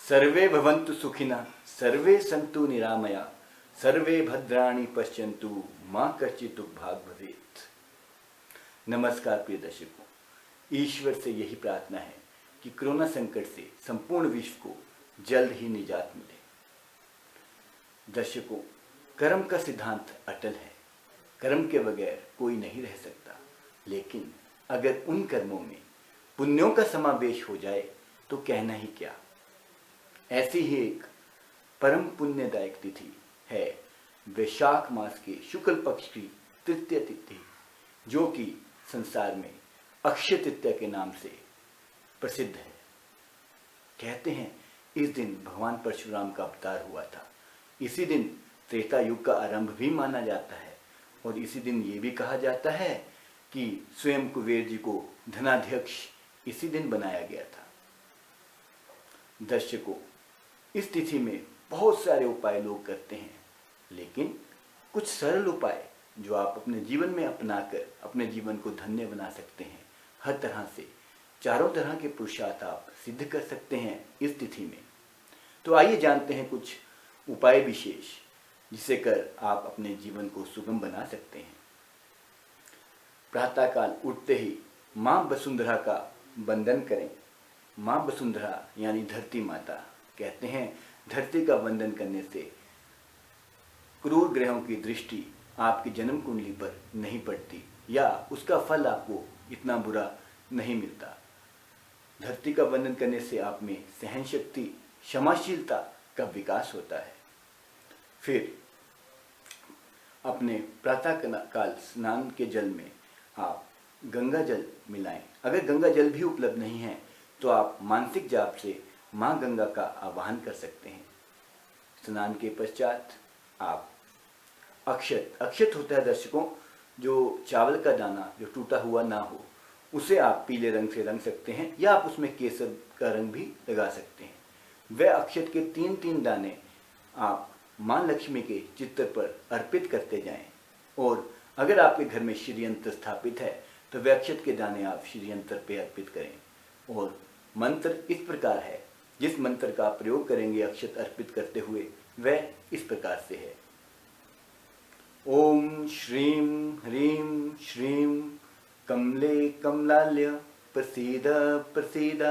सर्वे भवन्तु सुखिनः, सर्वे सन्तु निरामया, सर्वे भद्राणि पश्यन्तु, मां कश्चित् दुर्भाग् भवेत्। नमस्कार प्रिय दर्शकों, ईश्वर से यही प्रार्थना है कि कोरोना संकट से संपूर्ण विश्व को जल्द ही निजात मिले। दर्शकों, कर्म का सिद्धांत अटल है। कर्म के बगैर कोई नहीं रह सकता, लेकिन अगर उन कर्मों में पुण्यों का समावेश हो जाए तो कहना ही क्या। ऐसी ही एक परम पुण्यदायक तिथि है वैशाख मास के शुक्ल पक्ष की तृतीय तिथि, जो कि संसार में अक्षय तृतीया के नाम से प्रसिद्ध है। कहते हैं इस दिन भगवान परशुराम का अवतार हुआ था। इसी दिन त्रेता युग का आरंभ भी माना जाता है और इसी दिन ये भी कहा जाता है कि स्वयं कुबेर जी को धनाध्यक्ष इसी दिन बनाया गया था। दर्शकों, इस तिथि में बहुत सारे उपाय लोग करते हैं, लेकिन कुछ सरल उपाय जो आप अपने जीवन में अपनाकर अपने जीवन को धन्य बना सकते हैं। हर तरह से चारों तरह के पुरुषार्थ आप सिद्ध कर सकते हैं इस तिथि में। तो आइए जानते हैं कुछ उपाय विशेष जिसे कर आप अपने जीवन को सुगम बना सकते हैं। प्रातःकाल उठते ही माँ वसुंधरा का वंदन करें। माँ वसुंधरा यानी धरती माता। कहते हैं धरती का वंदन करने से क्रूर ग्रहों की दृष्टि आपकी जन्म कुंडली पर नहीं पड़ती या उसका फल आपको इतना बुरा नहीं मिलता। धरती का वंदन करने से आप में सहन शक्ति, क्षमाशीलता का विकास होता है। फिर अपने प्रातःकाल स्नान के जल में आप गंगा जल मिलाएं। अगर गंगा जल भी उपलब्ध नहीं है तो आप मानसिक जाप से माँ गंगा का आवाहन कर सकते हैं। स्नान के पश्चात आप अक्षत होता है दर्शकों, जो चावल का दाना जो टूटा हुआ ना हो, उसे आप पीले रंग से रंग सकते हैं या आप उसमें केसर का रंग भी लगा सकते हैं। वह अक्षत के 3-3 दाने आप माँ लक्ष्मी के चित्र पर अर्पित करते जाएं। और अगर आपके घर में श्री यंत्र स्थापित है तो वह अक्षत के दाने आप श्री यंत्र पे अर्पित करें। और मंत्र इस प्रकार है, जिस मंत्र का आप प्रयोग करेंगे अक्षत अर्पित करते हुए वह इस प्रकार से है। ओम श्रीं ह्रीं श्रीं कमले कमलाल्य प्रसीद प्रसीद,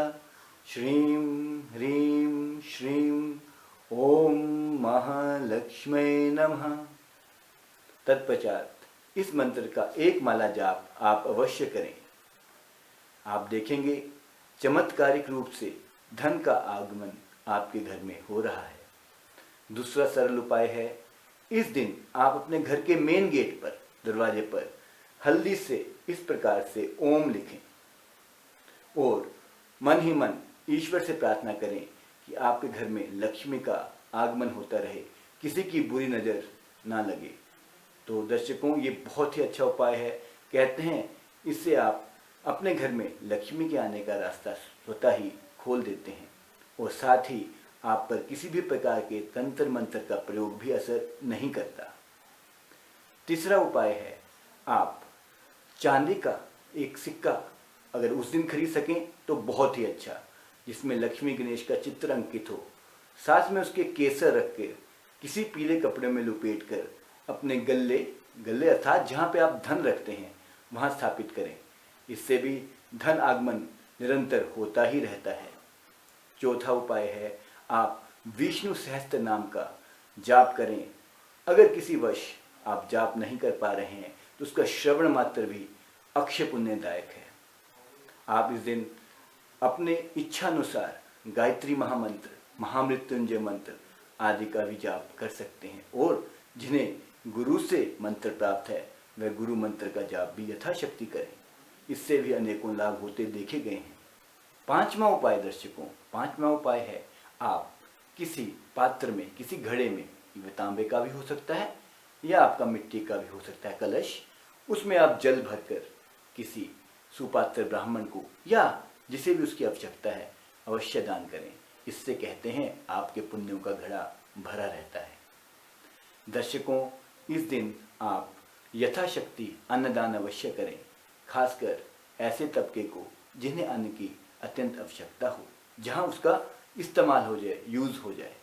श्रीं ह्रीं श्रीं ओम महालक्ष्मी नमः। तत्पश्चात इस मंत्र का एक माला जाप आप अवश्य करें। आप देखेंगे चमत्कारिक रूप से धन का आगमन आपके घर में हो रहा है। दूसरा सरल उपाय है, इस दिन आप अपने घर के मेन गेट पर, दरवाजे पर हल्दी से इस प्रकार से ओम लिखें और मन ही मन ईश्वर से प्रार्थना करें कि आपके घर में लक्ष्मी का आगमन होता रहे, किसी की बुरी नज़र ना लगे। तो दर्शकों, ये बहुत ही अच्छा उपाय है। कहते हैं इससे आप अपने घर में लक्ष्मी के आने का रास्ता स्वतः ही खोल देते हैं और साथ ही आप पर किसी भी प्रकार के तंत्र मंत्र का प्रयोग भी असर नहीं करता। तीसरा उपाय है, आप चांदी का एक सिक्का अगर उस दिन खरीद सकें तो बहुत ही अच्छा, जिसमें लक्ष्मी गणेश का चित्र अंकित हो, साथ में उसके केसर रख के किसी पीले कपड़े में लपेट कर अपने गले अर्थात जहाँ पे आप धन रखते हैं वहाँ स्थापित करें। इससे भी धन आगमन निरंतर होता ही रहता है। चौथा उपाय है, आप विष्णु सहस्त्र नाम का जाप करें। अगर किसी वश आप जाप नहीं कर पा रहे हैं तो उसका श्रवण मात्र भी अक्षय पुण्यदायक है। आप इस दिन अपने इच्छानुसार गायत्री महामंत्र, महामृत्युंजय मंत्र आदि का भी जाप कर सकते हैं और जिन्हें गुरु से मंत्र प्राप्त है वह गुरु मंत्र का जाप भी यथाशक्ति करें। इससे भी अनेकों लाभ होते देखे गए हैं। पांचवा उपाय दर्शकों, पांचवा उपाय है, आप किसी पात्र में, किसी घड़े में, ये तांबे का भी हो सकता है या आपका मिट्टी का भी हो सकता है कलश, उसमें आप जल भरकर किसी सुपात्र ब्राह्मण को या जिसे भी उसकी आवश्यकता है अवश्य दान करें। इससे कहते हैं आपके पुण्यों का घड़ा भरा रहता है। दर्शकों, इस दिन आप यथाशक्ति अन्नदान अवश्य करें, खासकर ऐसे तबके को जिन्हें अन्न की अत्यंत आवश्यकता हो, जहां उसका इस्तेमाल हो जाए, यूज़ हो जाए।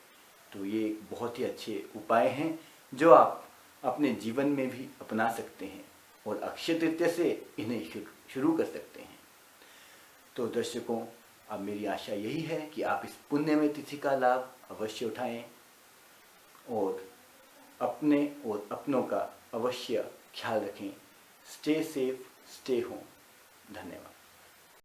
तो ये बहुत ही अच्छे उपाय हैं जो आप अपने जीवन में भी अपना सकते हैं और अक्षय तृतीया से इन्हें शुरू कर सकते हैं। तो दर्शकों, अब मेरी आशा यही है कि आप इस पुण्यमय तिथि का लाभ अवश्य उठाएं और अपने और अपनों का अवश्य ख्याल रखें। Stay safe, stay home. धन्यवाद।